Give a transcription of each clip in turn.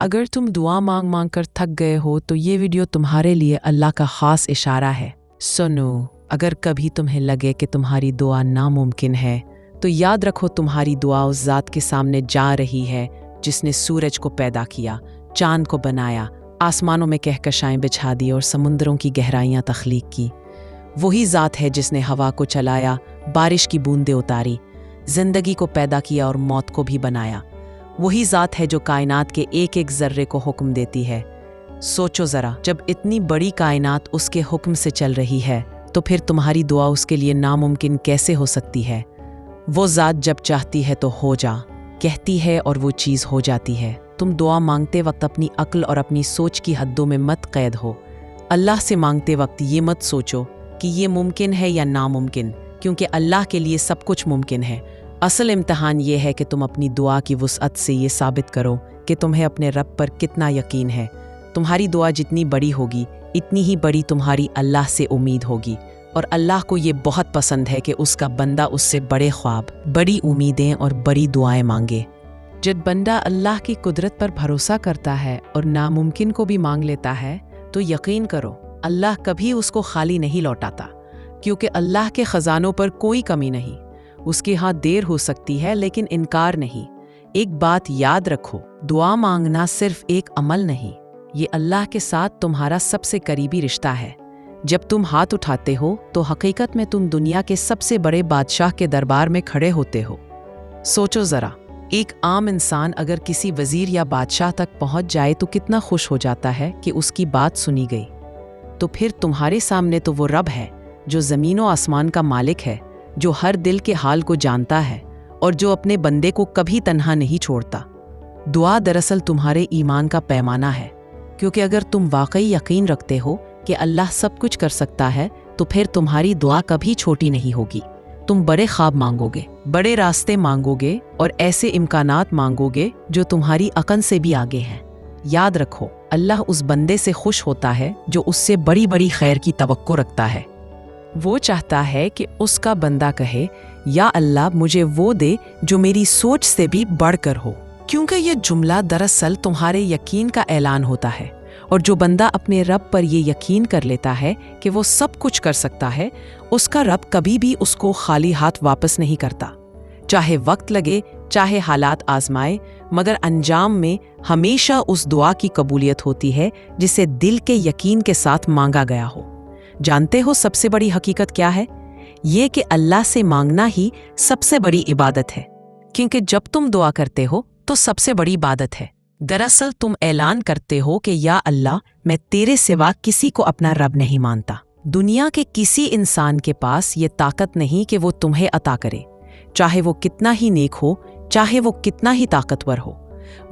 अगर तुम दुआ मांग मांग कर थक गए हो तो ये वीडियो तुम्हारे लिए अल्लाह का खास इशारा है। सुनो, अगर कभी तुम्हें लगे कि तुम्हारी दुआ नामुमकिन है तो याद रखो तुम्हारी दुआ उस ज़ात के सामने जा रही है जिसने सूरज को पैदा किया, चांद को बनाया, आसमानों में कहकशाएं बिछा दी और समुंदरों की गहराइयां तख्लीक की। वही ज़ात है जिसने हवा को चलाया, बारिश की बूंदें उतारी, जिंदगी को पैदा किया और मौत को भी बनाया। वही ज़ात है जो कायनात के एक एक ज़र्रे को हुक्म देती है। सोचो ज़रा, जब इतनी बड़ी कायनात उसके हुक्म से चल रही है तो फिर तुम्हारी दुआ उसके लिए नामुमकिन कैसे हो सकती है? वो ज़ात जब चाहती है तो हो जा कहती है और वो चीज़ हो जाती है। तुम दुआ मांगते वक्त अपनी अक्ल और अपनी सोच की हदों में मत कैद हो। अल्लाह से मांगते वक्त ये मत सोचो कि ये मुमकिन है या नामुमकिन, क्योंकि अल्लाह के लिए सब कुछ मुमकिन है। असल इम्तिहान ये है कि तुम अपनी दुआ की वुसअत से ये साबित करो कि तुम्हें अपने रब पर कितना यकीन है। तुम्हारी दुआ जितनी बड़ी होगी इतनी ही बड़ी तुम्हारी अल्लाह से उम्मीद होगी, और अल्लाह को ये बहुत पसंद है कि उसका बंदा उससे बड़े ख्वाब, बड़ी उम्मीदें और बड़ी दुआएं मांगे। जब बंदा अल्लाह की कुदरत पर भरोसा करता है और नामुमकिन को भी मांग लेता है तो यकीन करो अल्लाह कभी उसको खाली नहीं लौटाता, क्योंकि अल्लाह के ख़जानों पर कोई कमी नहीं। उसके हाथ देर हो सकती है लेकिन इनकार नहीं। एक बात याद रखो, दुआ मांगना सिर्फ एक अमल नहीं, ये अल्लाह के साथ तुम्हारा सबसे करीबी रिश्ता है। जब तुम हाथ उठाते हो तो हकीकत में तुम दुनिया के सबसे बड़े बादशाह के दरबार में खड़े होते हो। सोचो ज़रा, एक आम इंसान अगर किसी वज़ीर या बादशाह तक पहुंच जाए तो कितना खुश हो जाता है कि उसकी बात सुनी गई। तो फिर तुम्हारे सामने तो वो रब है जो ज़मीन व आसमान का मालिक है, जो हर दिल के हाल को जानता है और जो अपने बंदे को कभी तन्हा नहीं छोड़ता। दुआ दरअसल तुम्हारे ईमान का पैमाना है, क्योंकि अगर तुम वाकई यकीन रखते हो कि अल्लाह सब कुछ कर सकता है तो फिर तुम्हारी दुआ कभी छोटी नहीं होगी। तुम बड़े ख्वाब मांगोगे, बड़े रास्ते मांगोगे और ऐसे इम्कानात मांगोगे जो तुम्हारी अकल से भी आगे हैं। याद रखो, अल्लाह उस बंदे से खुश होता है जो उससे बड़ी बड़ी खैर की तवक्को रखता है। वो चाहता है कि उसका बंदा कहे, या अल्लाह मुझे वो दे जो मेरी सोच से भी बढ़कर हो, क्योंकि ये जुमला दरअसल तुम्हारे यकीन का ऐलान होता है। और जो बंदा अपने रब पर ये यकीन कर लेता है कि वो सब कुछ कर सकता है, उसका रब कभी भी उसको खाली हाथ वापस नहीं करता। चाहे वक्त लगे, चाहे हालात आजमाए, मगर अंजाम में हमेशा उस दुआ की कबूलियत होती है जिसे दिल के यकीन के साथ मांगा गया हो। जानते हो सबसे बड़ी हकीकत क्या है? ये कि अल्लाह से मांगना ही सबसे बड़ी इबादत है, क्योंकि जब तुम दुआ करते हो तो सबसे बड़ी इबादत है। दरअसल तुम ऐलान करते हो कि या अल्लाह, मैं तेरे सिवा किसी को अपना रब नहीं मानता। दुनिया के किसी इंसान के पास ये ताकत नहीं कि वो तुम्हें अता करे, चाहे वो कितना ही नेक हो, चाहे वो कितना ही ताकतवर हो।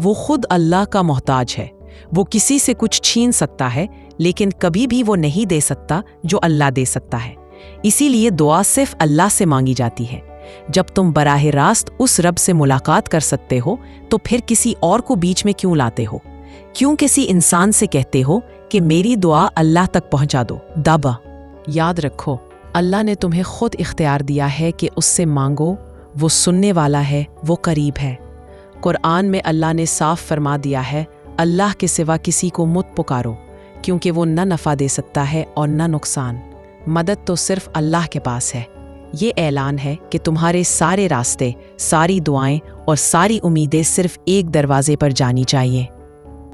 वो खुद अल्लाह का मोहताज है। वो किसी से कुछ छीन सकता है लेकिन कभी भी वो नहीं दे सकता जो अल्लाह दे सकता है। इसीलिए दुआ सिर्फ अल्लाह से मांगी जाती है। जब तुम बराह रास्त उस रब से मुलाकात कर सकते हो तो फिर किसी और को बीच में क्यों लाते हो? क्यों किसी इंसान से कहते हो कि मेरी दुआ अल्लाह तक पहुंचा दो? दाबा। याद रखो, अल्लाह ने तुम्हें खुद इख्तियार दिया है कि उससे मांगो। वो सुनने वाला है, वो करीब है। कुरान में अल्लाह ने साफ फरमा दिया है, अल्लाह के सिवा किसी को मत पुकारो, क्योंकि वो न नफ़ा दे सकता है और न नुकसान। मदद तो सिर्फ अल्लाह के पास है। ये ऐलान है कि तुम्हारे सारे रास्ते, सारी दुआएं और सारी उम्मीदें सिर्फ एक दरवाजे पर जानी चाहिए,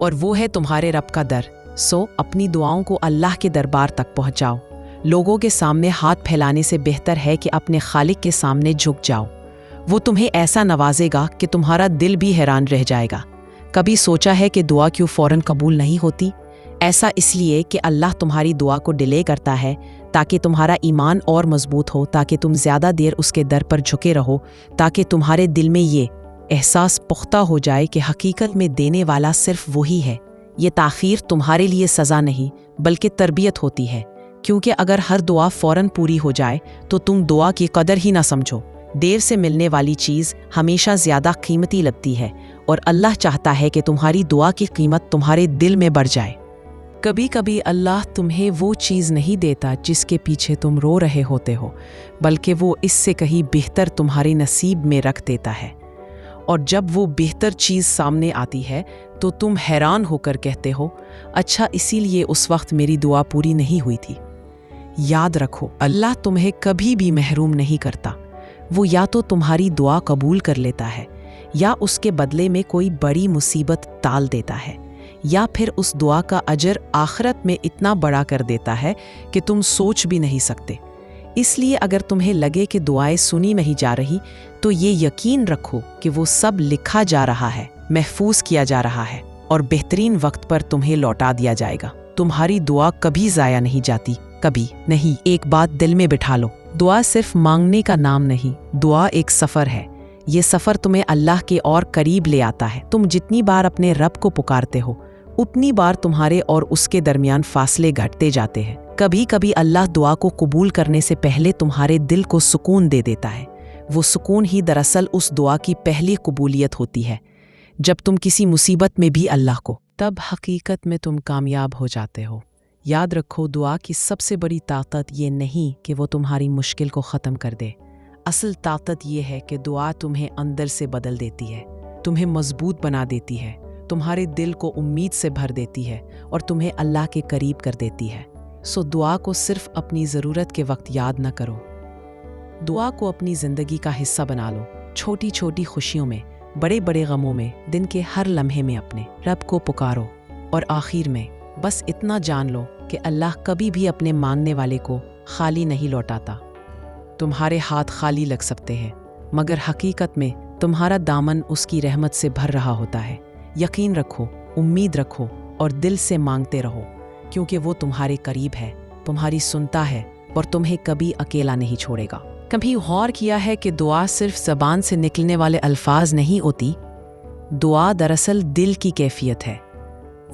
और वो है तुम्हारे रब का दर। सो अपनी दुआओं को अल्लाह के दरबार तक पहुंचाओ। लोगों के सामने हाथ फैलाने से बेहतर है कि अपने खालिक के सामने झुक जाओ। वो तुम्हें ऐसा नवाजेगा कि तुम्हारा दिल भी हैरान रह जाएगा। कभी सोचा है कि दुआ क्यों फ़ौरन कबूल नहीं होती? ऐसा इसलिए कि अल्लाह तुम्हारी दुआ को डिले करता है ताकि तुम्हारा ईमान और मजबूत हो, ताकि तुम ज़्यादा देर उसके दर पर झुके रहो, ताकि तुम्हारे दिल में ये एहसास पुख्ता हो जाए कि हकीकत में देने वाला सिर्फ वही है। ये ताख़ीर तुम्हारे लिए सज़ा नहीं बल्कि तरबियत होती है, क्योंकि अगर हर दुआ फ़ौरन पूरी हो जाए तो तुम दुआ की कदर ही ना समझो। देर से मिलने वाली चीज़ हमेशा ज़्यादा कीमती लगती है, और अल्लाह चाहता है कि तुम्हारी दुआ की कीमत तुम्हारे दिल में बढ़ जाए। कभी कभी अल्लाह तुम्हें वो चीज़ नहीं देता जिसके पीछे तुम रो रहे होते हो, बल्कि वो इससे कहीं बेहतर तुम्हारे नसीब में रख देता है। اور جب وہ بہتر چیز سامنے آتی ہے تو تم حیران ہو کر کہتے ہو اچھا اسی لیے اس وقت میری دعا پوری نہیں ہوئی تھی۔ یاد رکھو اللہ تمہیں کبھی بھی محروم نہیں کرتا۔ وہ یا تو تمہاری دعا قبول کر لیتا ہے یا اس کے بدلے میں کوئی بڑی مصیبت ٹال دیتا ہے، یا پھر اس دعا کا اجر آخرت میں اتنا بڑا کر دیتا ہے کہ تم سوچ بھی نہیں سکتے۔ اس لیے اگر تمہیں لگے کہ دعائیں سنی نہیں جا رہی تو یہ یقین رکھو کہ وہ سب لکھا جا رہا ہے، محفوظ کیا جا رہا ہے اور بہترین وقت پر تمہیں لوٹا دیا جائے گا۔ تمہاری دعا کبھی ضائع نہیں جاتی، کبھی نہیں۔ ایک بات دل میں بٹھا لو، دعا صرف مانگنے کا نام نہیں، دعا ایک سفر ہے۔ یہ سفر تمہیں اللہ کے اور قریب لے آتا ہے۔ تم جتنی بار اپنے رب کو پکارتے ہو اتنی بار تمہارے اور اس کے درمیان فاصلے گھٹتے جاتے ہیں۔ کبھی کبھی اللہ دعا کو قبول کرنے سے پہلے تمہارے دل کو سکون دے دیتا ہے۔ وہ سکون ہی دراصل اس دعا کی پہلی قبولیت ہوتی ہے۔ جب تم کسی مصیبت میں بھی اللہ کو، تب حقیقت میں تم کامیاب ہو جاتے ہو۔ یاد رکھو دعا کی سب سے بڑی طاقت یہ نہیں کہ وہ تمہاری مشکل کو ختم کر دے، اصل طاقت یہ ہے کہ دعا تمہیں اندر سے بدل دیتی ہے، تمہیں مضبوط بنا دیتی ہے، تمہارے دل کو امید سے بھر دیتی ہے اور تمہیں اللہ کے قریب کر دیتی ہے۔ سو دعا کو صرف اپنی ضرورت کے وقت یاد نہ کرو، دعا کو اپنی زندگی کا حصہ بنا لو۔ چھوٹی چھوٹی خوشیوں میں، بڑے بڑے غموں میں، دن کے ہر لمحے میں اپنے رب کو پکارو۔ اور آخر میں بس اتنا جان لو کہ اللہ کبھی بھی اپنے مانگنے والے کو خالی نہیں لوٹاتا۔ تمہارے ہاتھ خالی لگ سکتے ہیں مگر حقیقت میں تمہارا دامن اس کی رحمت سے بھر رہا ہوتا ہے۔ یقین رکھو، امید رکھو اور دل سے مانگتے رہو، کیونکہ وہ تمہارے قریب ہے، تمہاری سنتا ہے اور تمہیں کبھی اکیلا نہیں چھوڑے گا۔ کبھی غور کیا ہے کہ دعا صرف زبان سے نکلنے والے الفاظ نہیں ہوتی؟ دعا دراصل دل کی کیفیت ہے۔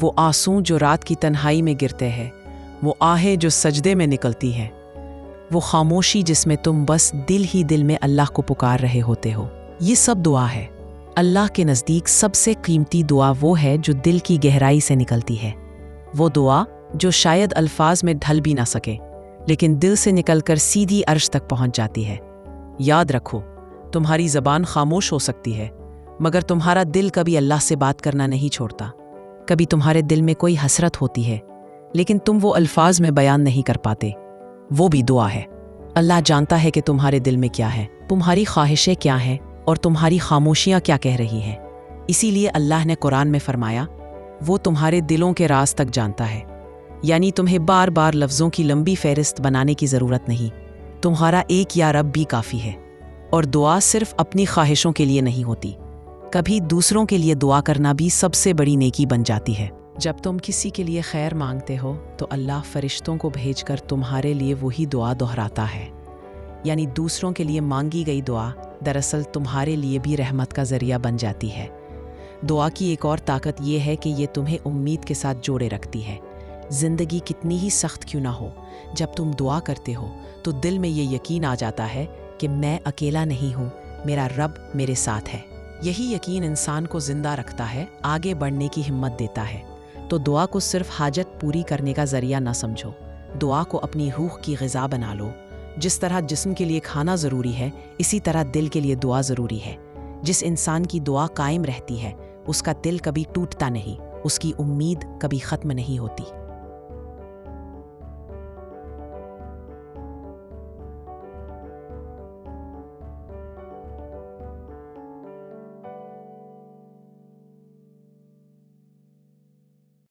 وہ آنسو جو رات کی تنہائی میں گرتے ہیں، وہ آہیں جو سجدے میں نکلتی ہیں، وہ خاموشی جس میں تم بس دل ہی دل میں اللہ کو پکار رہے ہوتے ہو، یہ سب دعا ہے۔ اللہ کے نزدیک سب سے قیمتی دعا وہ ہے جو دل کی گہرائی سے نکلتی ہے، وہ دعا جو شاید الفاظ میں ڈھل بھی نہ سکے لیکن دل سے نکل کر سیدھی عرش تک پہنچ جاتی ہے۔ یاد رکھو، تمہاری زبان خاموش ہو سکتی ہے مگر تمہارا دل کبھی اللہ سے بات کرنا نہیں چھوڑتا۔ کبھی تمہارے دل میں کوئی حسرت ہوتی ہے لیکن تم وہ الفاظ میں بیان نہیں کر پاتے، وہ بھی دعا ہے۔ اللہ جانتا ہے کہ تمہارے دل میں کیا ہے، تمہاری خواہشیں کیا ہیں اور تمہاری خاموشیاں کیا کہہ رہی ہیں۔ اسی لیے اللہ نے قرآن میں فرمایا، وہ تمہارے دلوں کے راز تک جانتا ہے، یعنی تمہیں بار بار لفظوں کی لمبی فہرست بنانے کی ضرورت نہیں، تمہارا ایک یا رب بھی کافی ہے۔ اور دعا صرف اپنی خواہشوں کے لیے نہیں ہوتی، کبھی دوسروں کے لیے دعا کرنا بھی سب سے بڑی نیکی بن جاتی ہے۔ جب تم کسی کے لیے خیر مانگتے ہو تو اللہ فرشتوں کو بھیج کر تمہارے لیے وہی دعا دہراتا ہے، یعنی دوسروں کے لیے مانگی گئی دعا دراصل تمہارے لیے بھی رحمت کا ذریعہ بن جاتی ہے۔ دعا کی ایک اور طاقت یہ ہے کہ یہ تمہیں امید کے ساتھ جوڑے رکھتی ہے۔ زندگی کتنی ہی سخت کیوں نہ ہو، جب تم دعا کرتے ہو تو دل میں یہ یقین آ جاتا ہے کہ میں اکیلا نہیں ہوں، میرا رب میرے ساتھ ہے۔ یہی یقین انسان کو زندہ رکھتا ہے، آگے بڑھنے کی ہمت دیتا ہے۔ تو دعا کو صرف حاجت پوری کرنے کا ذریعہ نہ سمجھو، دعا کو اپنی روح کی غذا بنا لو۔ جس طرح جسم کے لیے کھانا ضروری ہے، اسی طرح دل کے لیے دعا ضروری ہے۔ جس انسان کی دعا قائم رہتی ہے، اس کا دل کبھی ٹوٹتا نہیں، اس کی امید کبھی ختم نہیں ہوتی۔